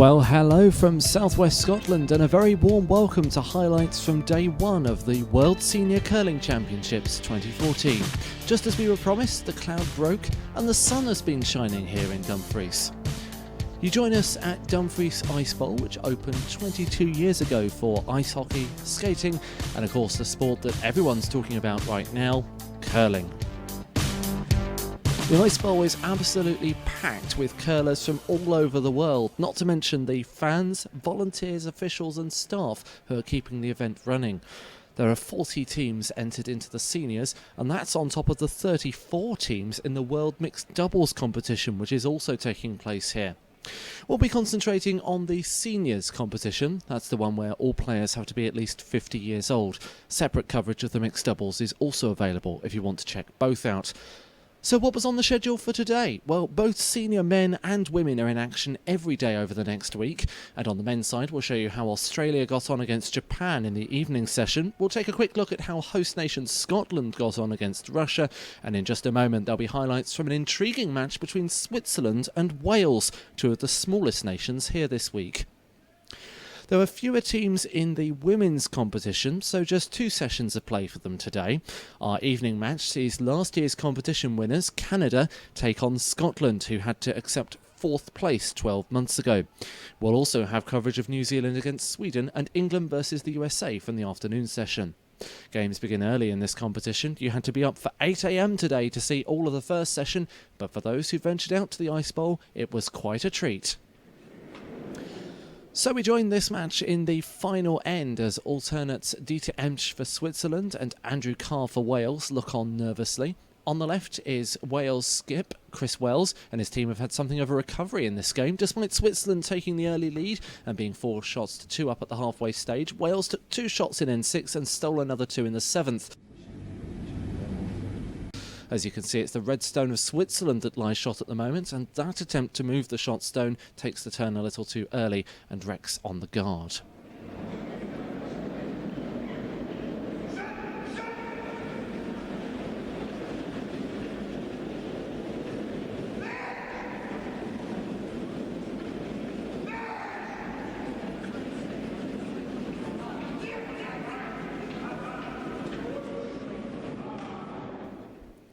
Well, hello from southwest Scotland and a very warm welcome to highlights from day one of the World Senior Curling Championships 2014. Just as we were promised, the cloud broke and the sun has been shining here in Dumfries. You join us at Dumfries Ice Bowl, which opened 22 years ago for ice hockey, skating and of course the sport that everyone's talking about right now, curling. The Ice Bowl is absolutely packed with curlers from all over the world, not to mention the fans, volunteers, officials and staff who are keeping the event running. There are 40 teams entered into the seniors, and that's on top of the 34 teams in the World Mixed Doubles competition, which is also taking place here. We'll be concentrating on the seniors competition. That's the one where all players have to be at least 50 years old. Separate coverage of the mixed doubles is also available if you want to check both out. So what was on the schedule for today? Well, both senior men and women are in action every day over the next week. And on the men's side, we'll show you how Australia got on against Japan in the evening session. We'll take a quick look at how host nation Scotland got on against Russia. And in just a moment, there'll be highlights from an intriguing match between Switzerland and Wales, two of the smallest nations here this week. There were fewer teams in the women's competition, so just 2 sessions of play for them today. Our evening match sees last year's competition winners, Canada, take on Scotland, who had to accept 4th place 12 months ago. We'll also have coverage of New Zealand against Sweden and England versus the USA from the afternoon session. Games begin early in this competition. You had to be up for 8 AM today to see all of the first session, but for those who ventured out to the Ice Bowl, it was quite a treat. So we join this match in the final end as alternates Dieter Emsch for Switzerland and Andrew Carr for Wales look on nervously. On the left is Wales skip Chris Wells, and his team have had something of a recovery in this game. Despite Switzerland taking the early lead and being 4 shots to 2 up at the halfway stage, Wales took 2 shots in N6 and stole another 2 in the 7th. As you can see, it's the red stone of Switzerland that lies shot at the moment, and that attempt to move the shot stone takes the turn a little too early and wrecks on the guard.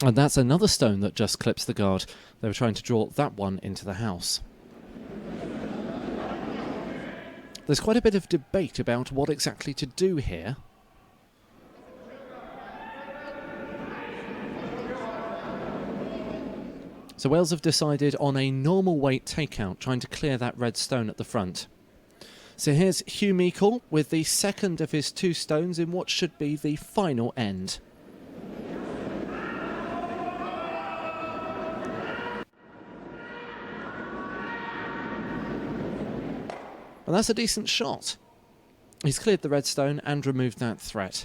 And that's another stone that just clips the guard. They were trying to draw that one into the house. There's quite a bit of debate about what exactly to do here. So Wales have decided on a normal weight takeout, trying to clear that red stone at the front. So here's Hugh Meikle with the second of his 2 stones in what should be the final end. And that's a decent shot. He's cleared the red stone and removed that threat.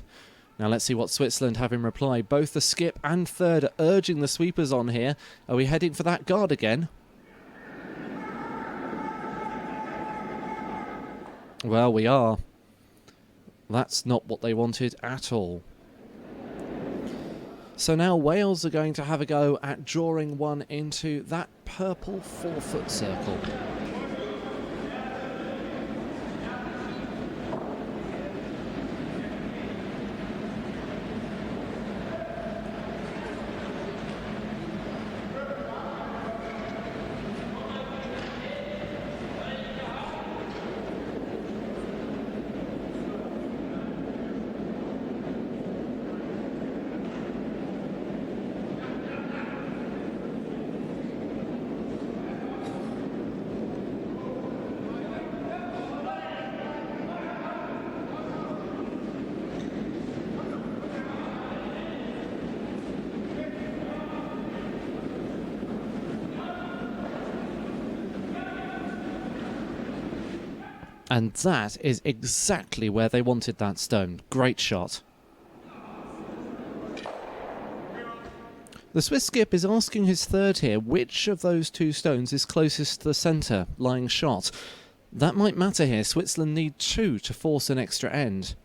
Now let's see what Switzerland have in reply. Both the skip and third are urging the sweepers on here. Are we heading for that guard again? Well, we are. That's not what they wanted at all. So now Wales are going to have a go at drawing one into that purple 4-foot circle. And that is exactly where they wanted that stone. Great shot. The Swiss skip is asking his third here, which of those 2 stones is closest to the centre, lying shot. That might matter here. Switzerland need 2 to force an extra end.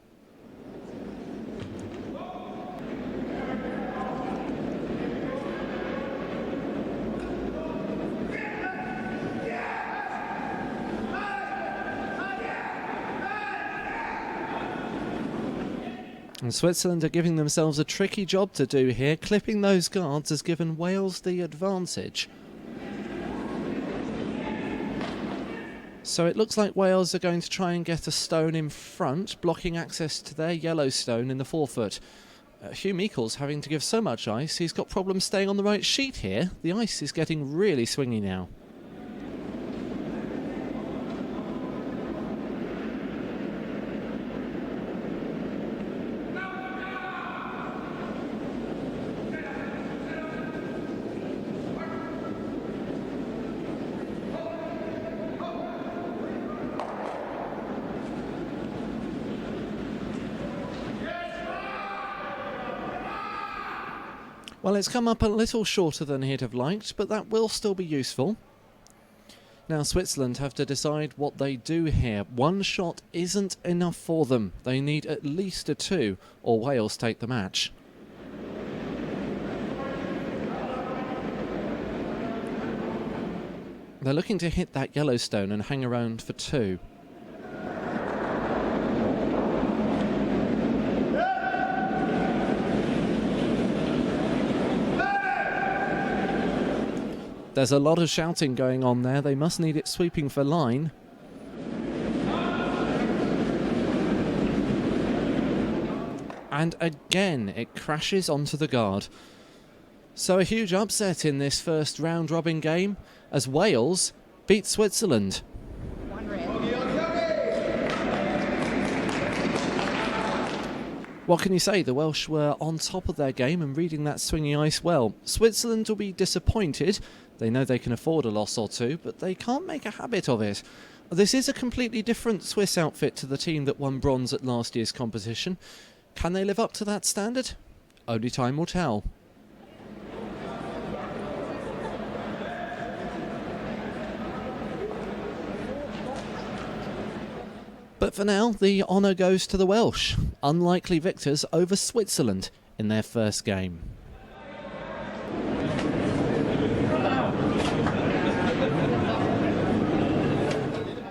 And Switzerland are giving themselves a tricky job to do here. Clipping those guards has given Wales the advantage. So it looks like Wales are going to try and get a stone in front, blocking access to their yellow stone in the forefoot. Hugh Meikle's having to give so much ice, he's got problems staying on the right sheet here. The ice is getting really swingy now. Well, it's come up a little shorter than he'd have liked, but that will still be useful. Now Switzerland have to decide what they do here. One shot isn't enough for them. They need at least a 2, or Wales take the match. They're looking to hit that yellow stone and hang around for 2. There's a lot of shouting going on there. They must need it sweeping for line. And again, it crashes onto the guard. So a huge upset in this first round-robin game as Wales beat Switzerland. What can you say? The Welsh were on top of their game and reading that swingy ice well. Switzerland will be disappointed. They know they can afford a loss or 2, but they can't make a habit of it. This is a completely different Swiss outfit to the team that won bronze at last year's competition. Can they live up to that standard? Only time will tell. But for now, the honour goes to the Welsh, unlikely victors over Switzerland in their first game.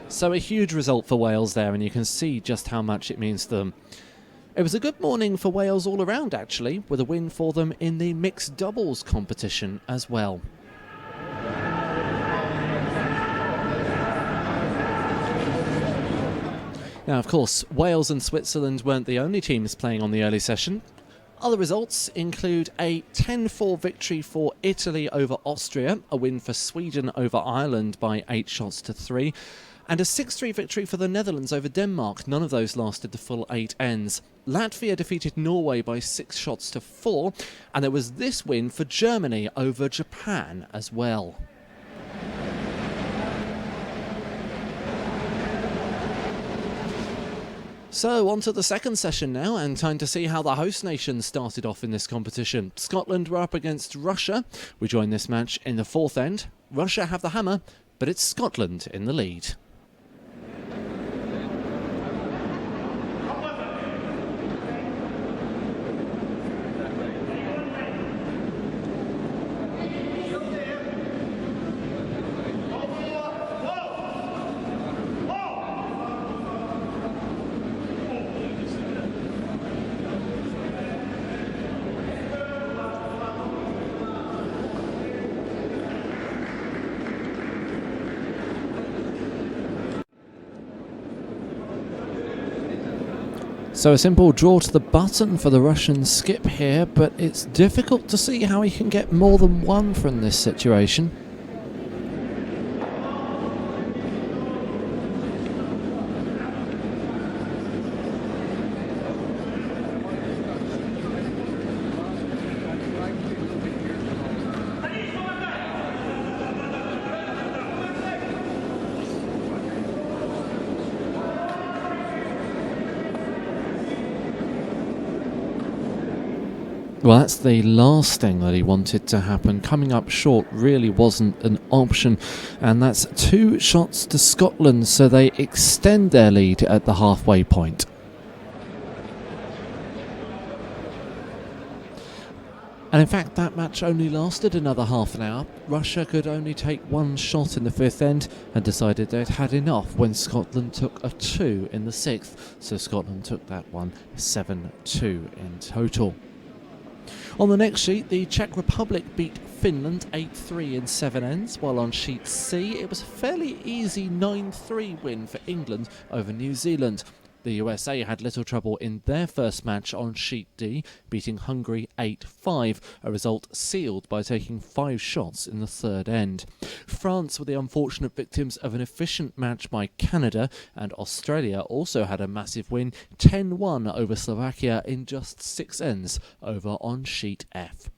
So a huge result for Wales there, and you can see just how much it means to them. It was a good morning for Wales all around, actually, with a win for them in the mixed doubles competition as well. Now, of course, Wales and Switzerland weren't the only teams playing on the early session. Other results include a 10-4 victory for Italy over Austria, a win for Sweden over Ireland by 8 shots to 3, and a 6-3 victory for the Netherlands over Denmark. None of those lasted the full 8 ends. Latvia defeated Norway by 6 shots to 4, and there was this win for Germany over Japan as well. So, on to the second session now, and time to see how the host nation started off in this competition. Scotland were up against Russia. We join this match in the 4th end. Russia have the hammer, but it's Scotland in the lead. So a simple draw to the button for the Russian skip here, but it's difficult to see how he can get more than one from this situation. Well, that's the last thing that he wanted to happen. Coming up short really wasn't an option, and that's 2 shots to Scotland, so they extend their lead at the halfway point. And in fact, that match only lasted another half an hour. Russia could only take one shot in the fifth end and decided they'd had enough when Scotland took a 2 in the sixth. So Scotland took that one 7-2 in total. On the next sheet, the Czech Republic beat Finland 8-3 in 7 ends, while on sheet C it was a fairly easy 9-3 win for England over New Zealand. The USA had little trouble in their first match on sheet D, beating Hungary 8-5, a result sealed by taking 5 shots in the third end. France were the unfortunate victims of an efficient match by Canada, and Australia also had a massive win, 10-1 over Slovakia in just 6 ends over on sheet F.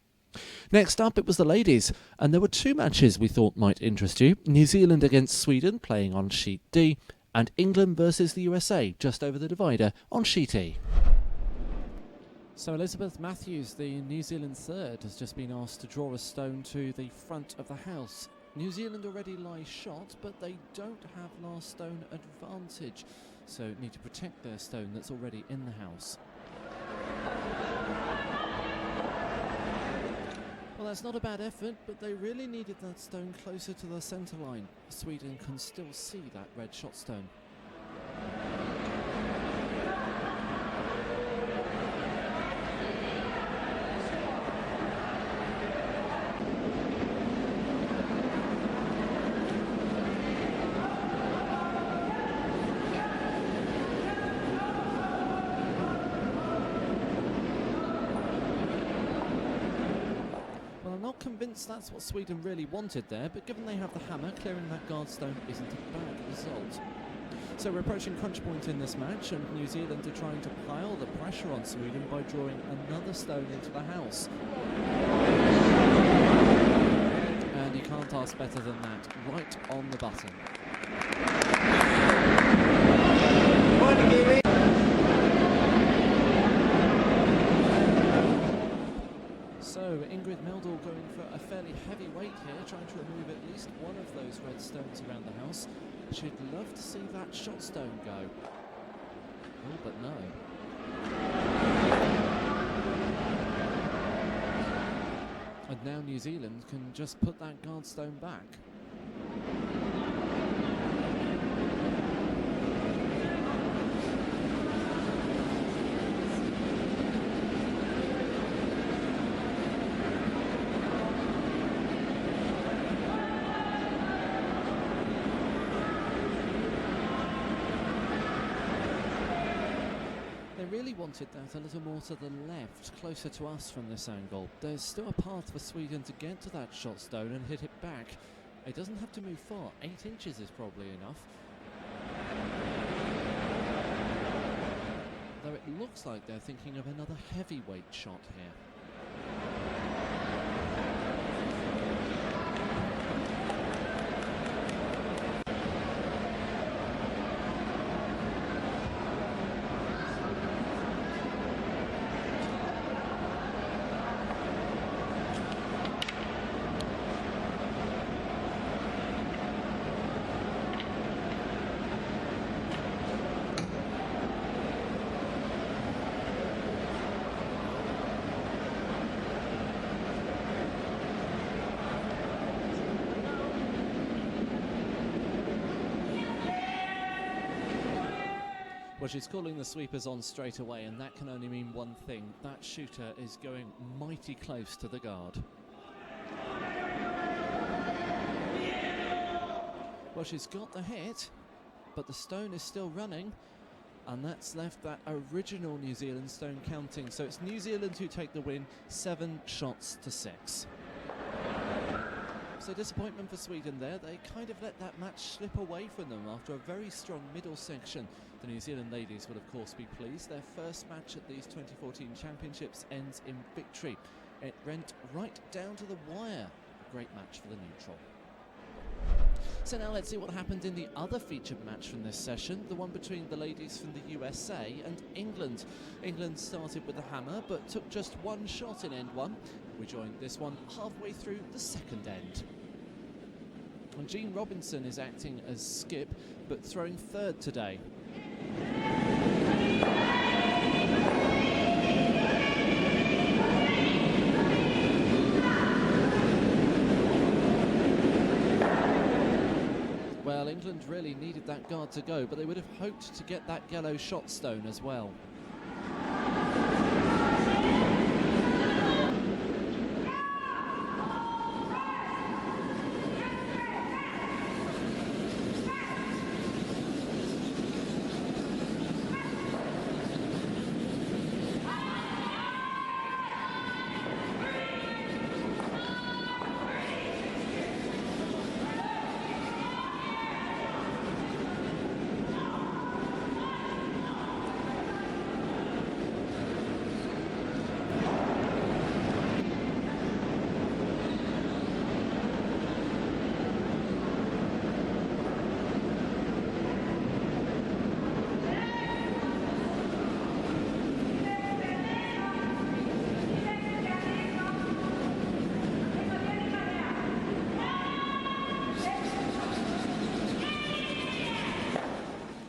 Next up, it was the ladies, and there were 2 matches we thought might interest you. New Zealand against Sweden, playing on sheet D, and England versus the USA, just over the divider, on sheet E. So Elizabeth Matthews, the New Zealand third, has just been asked to draw a stone to the front of the house. New Zealand already lie shot, but they don't have last stone advantage, so need to protect their stone that's already in the house. Well, that's not a bad effort, but they really needed that stone closer to the centre line. Sweden can still see that red shot stone. Convinced that's what Sweden really wanted there, but given they have the hammer, clearing that guard stone isn't a bad result. So we're approaching crunch point in this match, and New Zealand are trying to pile the pressure on Sweden by drawing another stone into the house. And you can't ask better than that, right on the button. So Ingrid Meldal going for a fairly heavy weight here, trying to remove at least one of those red stones around the house. She'd love to see that shot stone go. Oh, but no. And now New Zealand can just put that guard stone back. Really wanted that a little more to the left, closer to us from this angle. There's still a path for Sweden to get to that shot stone and hit it back. It doesn't have to move far, 8 inches is probably enough. Though it looks like they're thinking of another heavyweight shot here. Well, she's calling the sweepers on straight away, and that can only mean one thing. That shooter is going mighty close to the guard. Well, she's got the hit, but the stone is still running, and that's left that original New Zealand stone counting. So it's New Zealand who take the win, 7 shots to 6. So disappointment for Sweden there. They kind of let that match slip away from them after a very strong middle section. The New Zealand ladies will of course be pleased. Their first match at these 2014 championships ends in victory. It went right down to the wire. A great match for the neutral. So now let's see what happened in the other featured match from this session, the one between the ladies from the USA and England. England started with the hammer but took just 1 shot in end 1. We joined this one halfway through the second end. And Jean Robinson is acting as skip but throwing third today. England really needed that guard to go, but they would have hoped to get that yellow shot stone as well.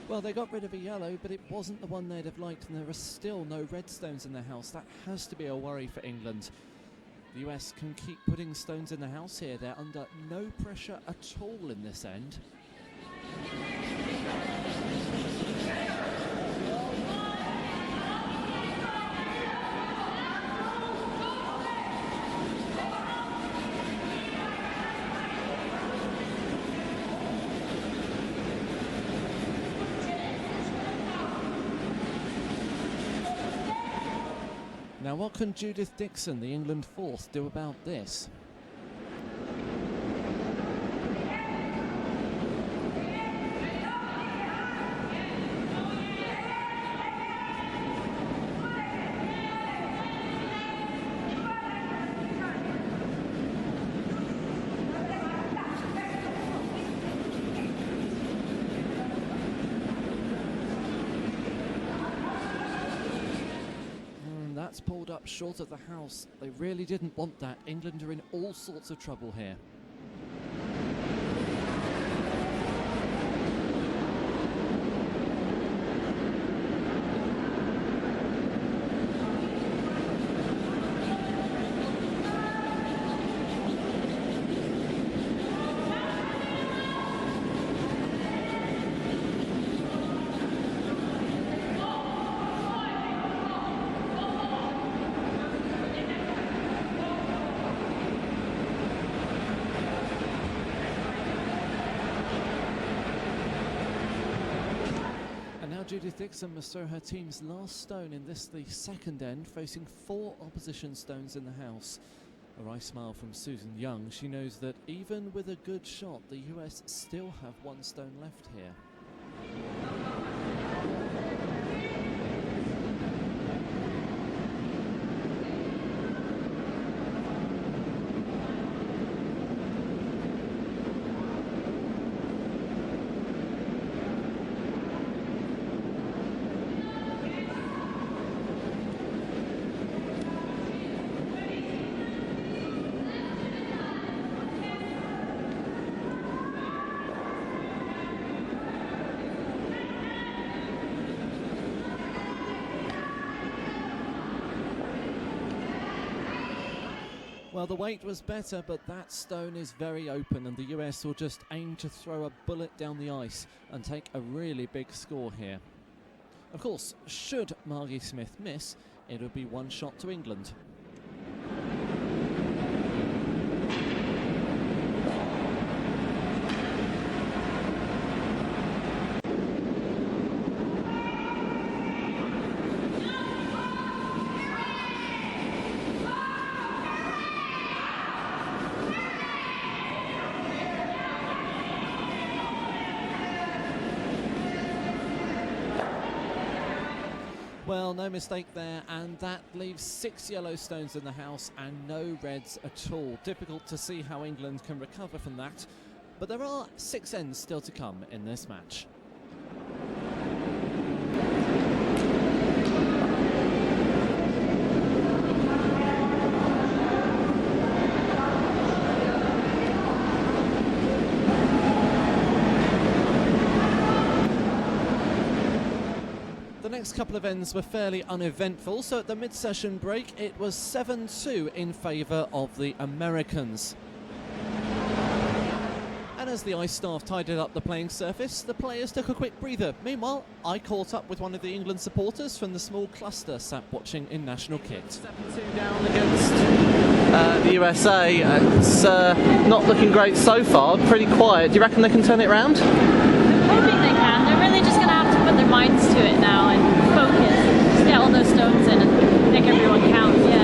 Well, they got rid of a yellow, but it wasn't the one they'd have liked, and there are still no red stones in the house. That has to be a worry for England. The US can keep putting stones in the house here. They're under no pressure at all in this end. Now, what can Judith Dixon, the England fourth, do about this? That's pulled up short of the house. They really didn't want that. England are in all sorts of trouble here. Judith Dixon must throw her team's last stone in this, the second end, facing 4 opposition stones in the house. A wry smile from Susan Young. She knows that even with a good shot, the US still have 1 stone left here. Well, the weight was better, but that stone is very open, and the US will just aim to throw a bullet down the ice and take a really big score here. Of course, should Margie Smith miss, it would be 1 shot to England. Well, no mistake there, and that leaves 6 yellow stones in the house and no reds at all. Difficult to see how England can recover from that, but there are 6 ends still to come in this match. The next couple of ends were fairly uneventful, so at the mid-session break it was 7-2 in favour of the Americans. And as As the ice staff tidied up the playing surface, the players took a quick breather. Meanwhile, I caught up with one of the England supporters from the small cluster sat watching in national kit. 7-2 down against the USA. It's not looking great so far, pretty quiet. Do you reckon they can turn it around? I'm hoping they can. They're really just going to have to put their minds to it now and focus and just get all those stones in and make everyone count, yeah.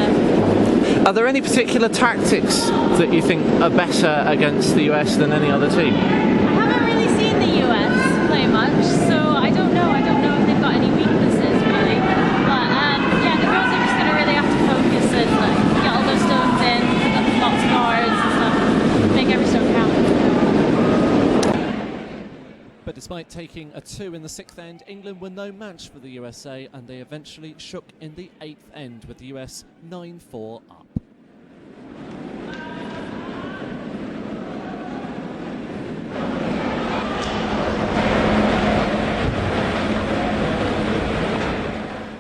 Are there any particular tactics that you think are better against the US than any other team? I haven't really seen the US play much, so I don't know. I don't know if they've got any weaknesses, really. But yeah, the girls are just going to really have to focus and get all those stones in, put lots of guards and stuff, make every stone count. But despite taking a 2 in the 6th end, England were no match for the USA, and they eventually shook in the 8th end with the US 9-4 up.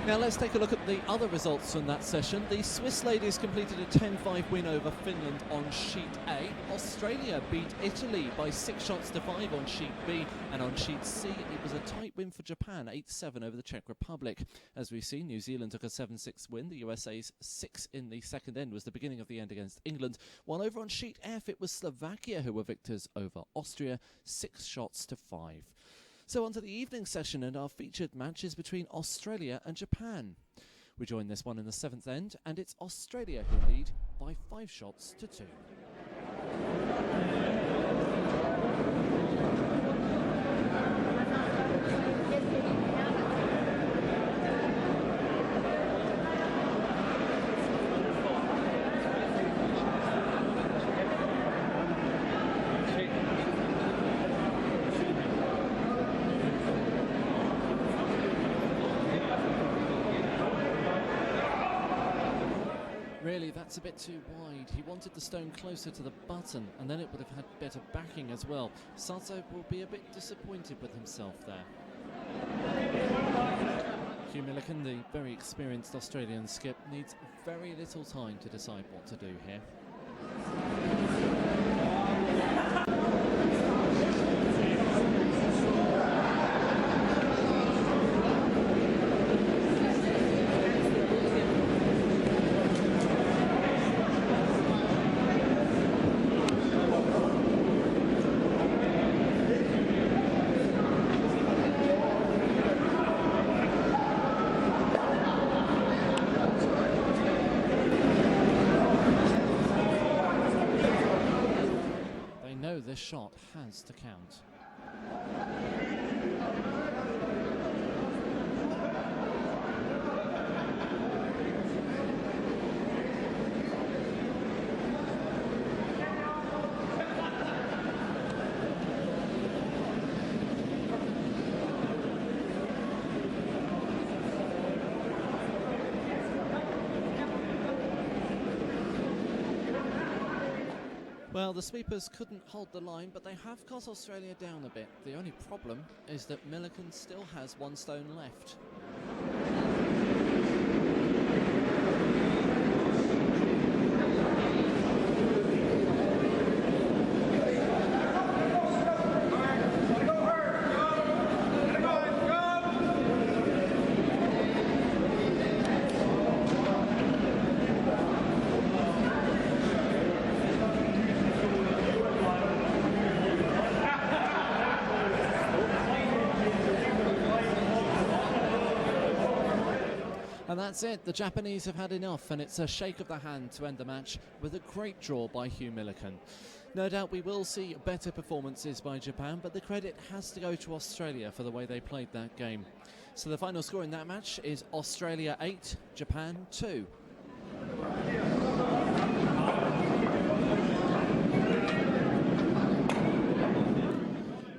Now let's take a look at the other results from that session. The Swiss ladies completed a 10-5 win over Finland on Sheet A. Australia beat Italy by 6 shots to 5 on Sheet B. And on Sheet C, it was a tight win for Japan, 8-7 over the Czech Republic. As we've seen, New Zealand took a 7-6 win. The USA's 6 in the 2nd end was the beginning of the end against England. While over on Sheet F, it was Slovakia who were victors over Austria, 6 shots to 5. So on to the evening session and our featured matches between Australia and Japan. We join this one in the 7th end, and it's Australia who lead by 5 shots to 2. Really, that's a bit too wide. He wanted the stone closer to the button, and then it would have had better backing as well. Sato will be a bit disappointed with himself there. Hugh Milliken, the very experienced Australian skip, needs very little time to decide what to do here. This shot has to count. Well, the sweepers couldn't hold the line, but they have got Australia down a bit. The only problem is that Milliken still has 1 stone left. And that's it. The Japanese have had enough, and it's a shake of the hand to end the match with a great draw by Hugh Milliken. No doubt we will see better performances by Japan, but the credit has to go to Australia for the way they played that game. So the final score in that match is Australia 8, Japan 2.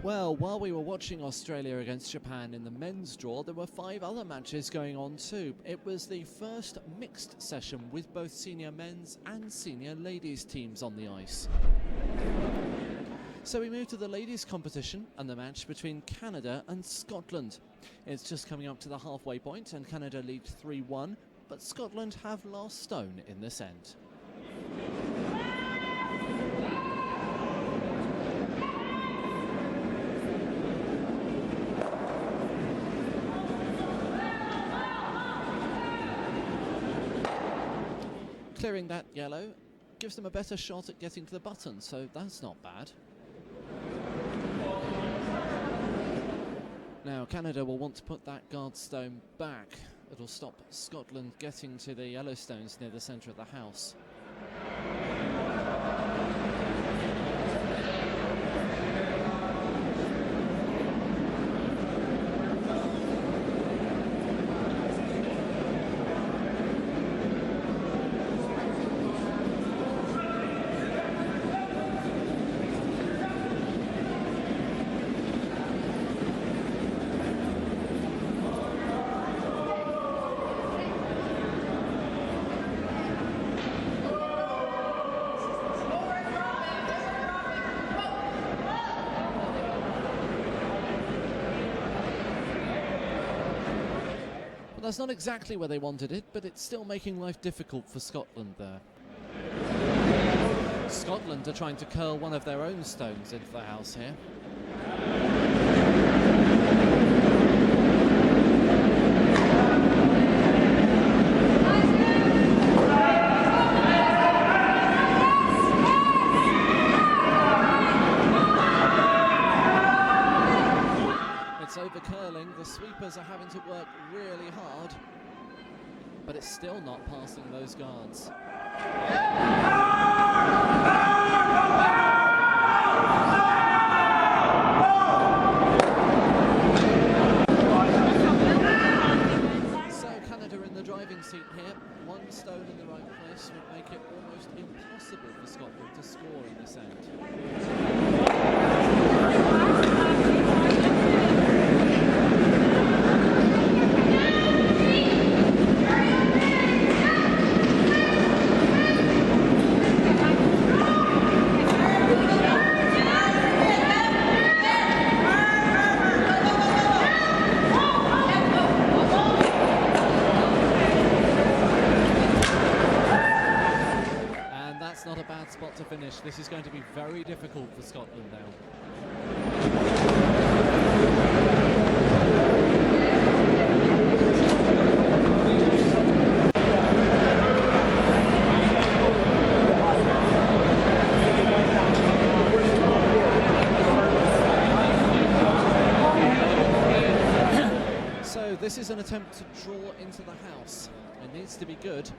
Well, while we were watching Australia against Japan in the men's draw, there were 5 other matches going on too. It was the first mixed session with both senior men's and senior ladies teams on the ice. So we move to the ladies competition and the match between Canada and Scotland. It's just coming up to the halfway point and Canada lead 3-1, but Scotland have last stone in this end. Clearing that yellow gives them a better shot at getting to the button, so that's not bad. Now Canada will want to put that guard stone back. It'll stop Scotland getting to the yellow stones near the centre of the house. That's not exactly where they wanted it, but it's still making life difficult for Scotland there. Scotland are trying to curl one of their own stones into the house here. Over curling, the sweepers are having to work really hard, but it's still not passing those guards. So Canada in the driving seat here. One stone in the right place would make it almost impossible for Scotland to score in this end. Not a bad spot to finish. This is going to be very difficult for Scotland now. So this is an attempt to draw into the house. It needs to be good.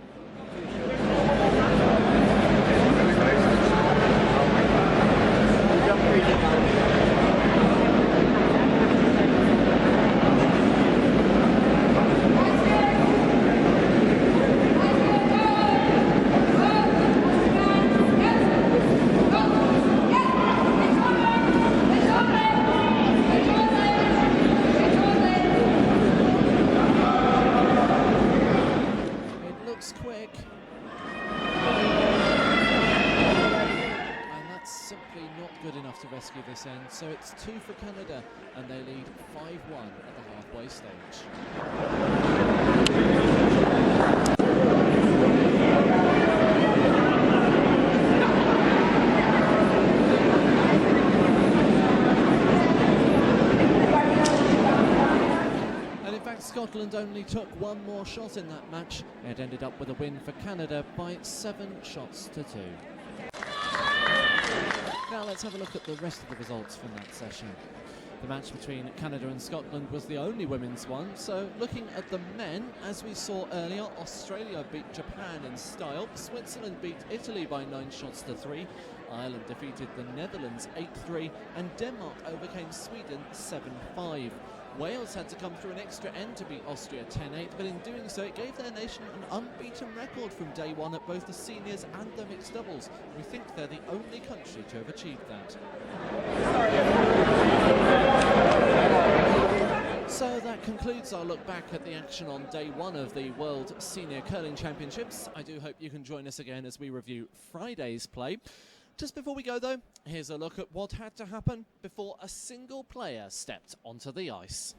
Quick, and that's simply not good enough to rescue this end, so it's 2 for Canada and they lead 5-1 at the halfway stage. Scotland only took one more shot in that match. It ended up with a win for Canada by 7 shots to 2. Now let's have a look at the rest of the results from that session. The match between Canada and Scotland was the only women's one, so looking at the men, as we saw earlier, Australia beat Japan in style, Switzerland beat Italy by 9 shots to 3, Ireland defeated the Netherlands 8-3, and Denmark overcame Sweden 7-5. Wales had to come through an extra end to beat Austria 10-8, but in doing so it gave their nation an unbeaten record from day one at both the seniors and the mixed doubles. We think they're the only country to have achieved that. So that concludes our look back at the action on day one of the World Senior Curling Championships. I do hope you can join us again as we review Friday's play. Just before we go though, here's a look at what had to happen before a single player stepped onto the ice.